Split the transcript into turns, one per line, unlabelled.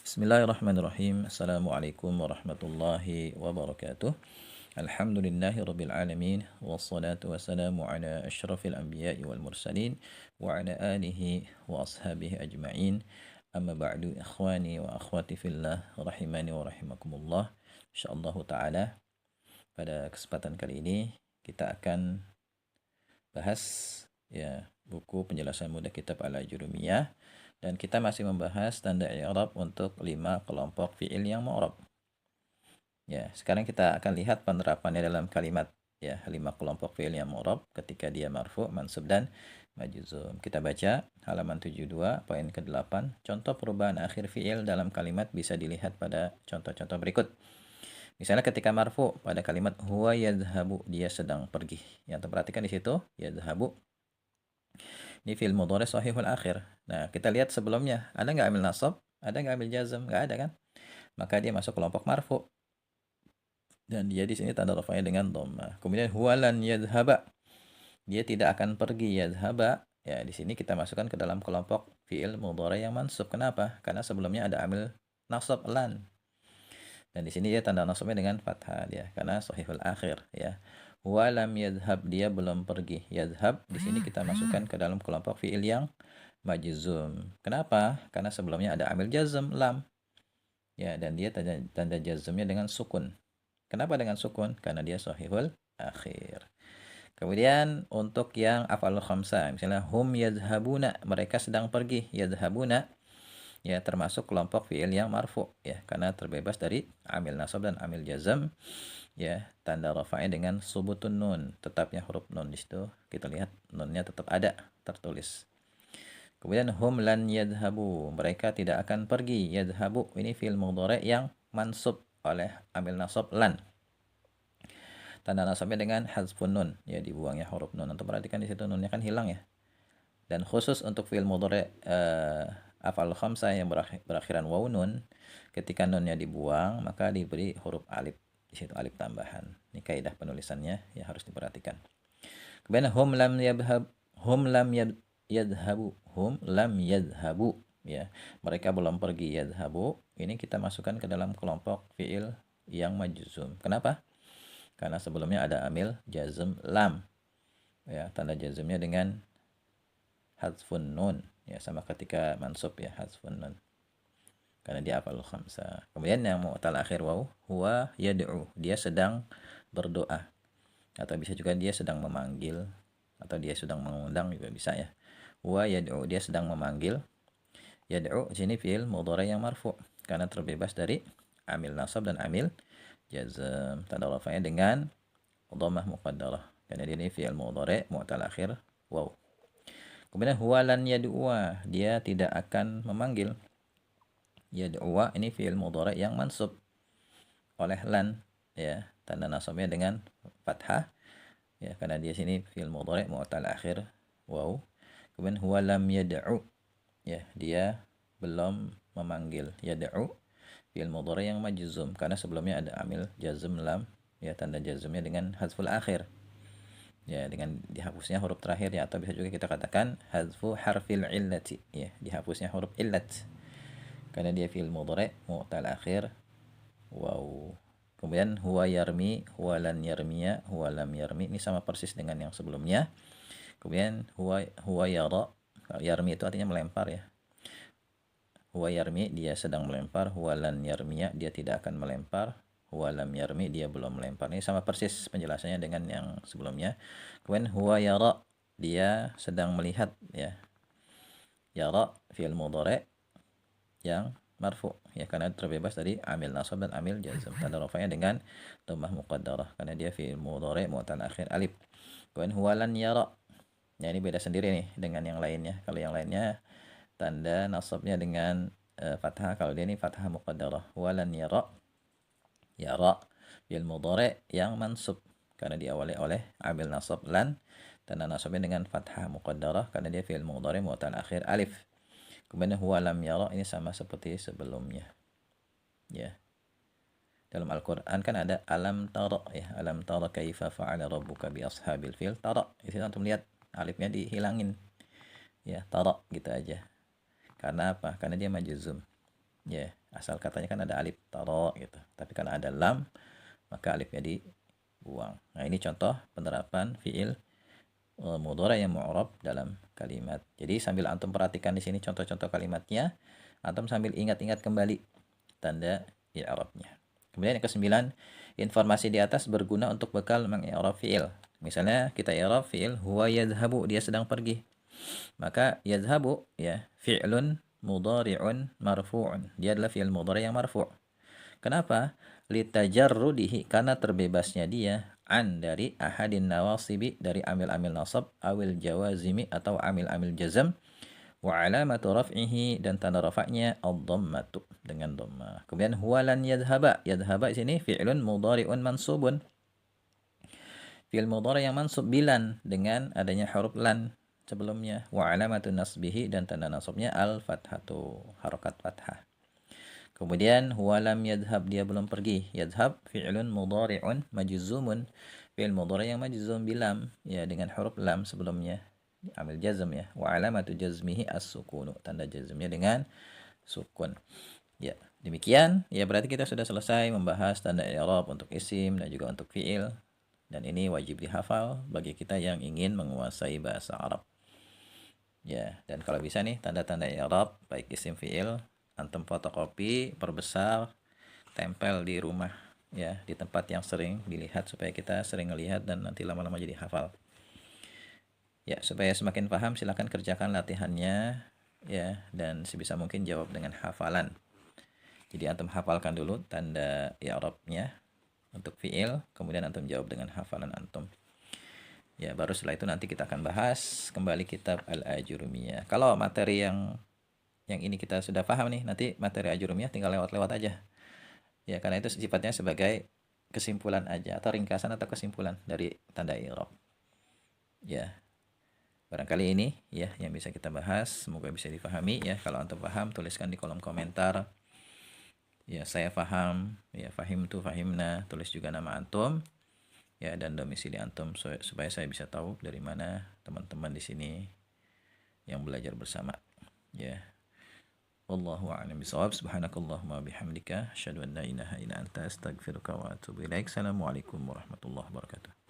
Bismillahirrahmanirrahim. Assalamualaikum warahmatullahi wabarakatuh. Alhamdulillahi rabbil alamin. Wassalatu wassalamu ala asyrafil anbiya'i wal mursalin. Wa ala alihi wa ashabihi ajma'in. Amma ba'du ikhwani wa akhwati fillah. Rahimani wa rahimakumullah. InsyaAllah ta'ala pada kesempatan kali ini kita akan bahas buku penjelasan mudah kitab Al-Ajurumiyah. Dan kita masih membahas tanda i'rab untuk 5 kelompok fi'il yang mu'rab. Ya, sekarang kita akan lihat penerapannya dalam kalimat 5 kelompok fi'il yang mu'rab ketika dia marfu', mansub dan majzum. Kita baca halaman 72 poin ke-8. Contoh perubahan akhir fi'il dalam kalimat bisa dilihat pada contoh-contoh berikut. Misalnya ketika marfu' pada kalimat huwa yadhhabu, dia sedang pergi. Yang perhatikan di situ yadhhabu. Ini fi'il mudhari shahihul akhir. Nah, kita lihat sebelumnya, ada nggak amil nasab? Ada nggak amil jazm? Nggak ada kan? Maka dia masuk kelompok marfu. Dan dia di sini tanda rafa'nya dengan dhammah. Kemudian huwalan yadhhaba. Dia tidak akan pergi yadhhaba. Ya, di sini kita masukkan ke dalam kelompok fi'il mudhari yang mansub. Kenapa? Karena sebelumnya ada amil nasab lan. Dan di sini dia tanda nasabnya dengan fathah dia karena shahihul akhir ya. Walam yadhhab, dia belum pergi. Yadhhab di sini kita masukkan ke dalam kelompok fi'il yang majzum. Kenapa? Karena sebelumnya ada amil jazm lam. Ya, dan dia tanda jazmnya dengan sukun. Kenapa dengan sukun? Karena dia shahihul akhir. Kemudian untuk yang af'alul khamsah, misalnya hum yadhhabuna, mereka sedang pergi. Yadhhabuna ya termasuk kelompok fi'il yang marfu ya karena terbebas dari amil nasab dan amil jazm ya, tanda rafa'nya dengan subutun nun, tetapnya huruf nun. Di situ kita lihat nunnya tetap ada tertulis. Kemudian hum lan yadhhabu, mereka tidak akan pergi. Yadhhabu ini fi'il mudhari yang mansub oleh amil nasab lan. Tanda nasabnya dengan hazfun nun, ya dibuangnya huruf nun. Untuk perhatikan di situ nunnya kan hilang ya. Dan khusus untuk fi'il mudhari af'al khamsah yang berakhiran waw nun, ketika nunnya dibuang maka diberi huruf alif. Di situ alif tambahan. Ini kaidah penulisannya ya harus diperhatikan. Kemudian hum lam yadhhabu, hum lam yadhhabu ya. Mereka belum pergi yadhhabu. Ini kita masukkan ke dalam kelompok fi'il yang majzum. Kenapa? Karena sebelumnya ada amil jazm lam. Ya, tanda jazmnya dengan hadzfun nun ya, sama ketika mansub ya hadzfun nun karena dia af'al khamsah. Kemudian yang mu'tal akhir waw, huwa yad'u, dia sedang berdoa, atau bisa juga dia sedang memanggil, atau dia sedang mengundang juga bisa ya. Huwa yad'u, dia sedang memanggil. Yad'u sini fi'il mudhari yang marfu karena terbebas dari amil nasab dan amil jazm. Tanda rafa'nya dengan dhammah muqaddarah karena ini fi'il mudhari mu'tal akhir waw. Kemudian huwa lan yad'uwa, dia tidak akan memanggil. Yad'uwa ini fi'il mudhari yang mansub oleh lan ya, tanda nasabnya dengan fathah ya karena dia sini fi'il mudhari mu'tal akhir waw. Kemudian huwa lam yad'u ya, dia belum memanggil. Yad'u fi'il mudhari yang majzum karena sebelumnya ada amil jazm lam ya, tanda jazmnya dengan hadzful akhir ya, dengan dihapusnya huruf terakhir ya, atau bisa juga kita katakan hadzfu harfil illati ya, dihapusnya huruf illat karena dia fi'il mudhari mu'tal akhir waw. Kemudian huwa yarmi, huwa lan yarmiya, huwa lam yarmi, ini sama persis dengan yang sebelumnya. Kemudian huwa yara, yarmi itu artinya melempar ya. Huwa yarmi, dia sedang melempar. Huwa lan yarmiya, dia tidak akan melempar. Huwa lam yarmi, dia belum melempar. Ini sama persis penjelasannya dengan yang sebelumnya. Kemudian huwa yara, dia sedang melihat ya. Yara fi'il mudhari yang marfu ya karena terbebas dari amil nasab dan amil jazm. Tanda rafa'nya dengan dhammah muqaddarah karena dia fi'il mudhari mu'tal akhir alif. Kemudian huwa lan yara. Ya ini beda sendiri nih dengan yang lainnya. Kalau yang lainnya tanda nasabnya dengan fathah, kalau dia ini fathah muqaddarah. Huwa lan yara. Yara fi'il mudhari yang mansub karena diawali oleh amil nasab lan, tanda nasabnya dengan fathah muqaddarah karena dia fi'il mudhari mu'tal akhir alif. Kemudian huwa lam yara, ini sama seperti sebelumnya ya. Dalam Al-Quran kan ada alam tara ya, alam tara kaifa fa'ala rabbuka bi ashabil fil. Tara itu antum lihat alifnya dihilangin ya, tara gitu aja. Karena apa? Karena dia majzum Ya, asal katanya kan ada alif taro gitu. Tapi karena ada lam, maka alifnya dibuang. Nah, ini contoh penerapan fiil mudhari yang mu'rab dalam kalimat. Jadi sambil antum perhatikan di sini contoh-contoh kalimatnya, antum sambil ingat-ingat kembali tanda i'rabnya. Kemudian yang kesembilan, informasi di atas berguna untuk bekal mengi'rab fiil. Misalnya kita i'rab fiil huwa yadhhabu, dia sedang pergi. Maka yadhhabu ya fi'lun mudhari'un marfu'un. Dia adalah fi'il mudhari yang marfu'. Kenapa? Litajarrudihi, karena terbebasnya dia an dari ahadin nawasibi, dari amil-amil nasab, awil jawazimi atau amil-amil jazam, wa alamatu raf'ihi, dan tanda rafa'nya ad-dhammatu, dengan dhamma. Kemudian huwa lan yadhhaba. Yadhhaba di sini fi'lun mudhari'un mansubun. Fi'il mudhari yang mansub bilan, dengan adanya huruf lan sebelumnya. Wa alamatu nasbihi, dan tanda nasabnya al-fathatu, harakat fathah. Kemudian huwa lam yadhhab, dia belum pergi. Yadhhab fi'lun mudhari'un majzumun. Fi'il mudhari yang majzum bilam, ya dengan huruf lam sebelumnya. Amil jazm ya. Wa alamatu jazmihi as-sukunu. Tanda jazmnya dengan sukun. Ya, demikian. Ya, berarti kita sudah selesai membahas tanda i'rab untuk isim dan juga untuk fi'il. Dan ini wajib dihafal bagi kita yang ingin menguasai bahasa Arab. Ya, dan kalau bisa nih tanda-tanda i'rab baik isim fi'il antum fotokopi, perbesar, tempel di rumah ya, di tempat yang sering dilihat supaya kita sering melihat dan nanti lama-lama jadi hafal. Ya, supaya semakin paham silakan kerjakan latihannya ya, dan sebisa mungkin jawab dengan hafalan. Jadi antum hafalkan dulu tanda i'rabnya untuk fi'il, kemudian antum jawab dengan hafalan antum. Ya, baru setelah itu nanti kita akan bahas kembali kitab Al-Ajurumiyah. Kalau materi yang ini kita sudah paham nih, nanti materi Ajurumiyah tinggal lewat-lewat aja. Ya, karena itu sifatnya sebagai kesimpulan aja atau ringkasan atau kesimpulan dari tanda i'rab. Ya. Barangkali ini ya yang bisa kita bahas, semoga bisa dipahami ya. Kalau antum paham tuliskan di kolom komentar. Ya, saya paham, ya fahimtu, fahimna, tulis juga nama antum. Ya, dan domisili antum supaya saya bisa tahu dari mana teman-teman di sini yang belajar bersama. Ya. Wallahu a'lam bishawab. Subhanakallahumma bihamdika asyhadu an la ilaha illa anta astaghfiruka wa atubu ilaik. Assalamualaikum warahmatullahi wabarakatuh.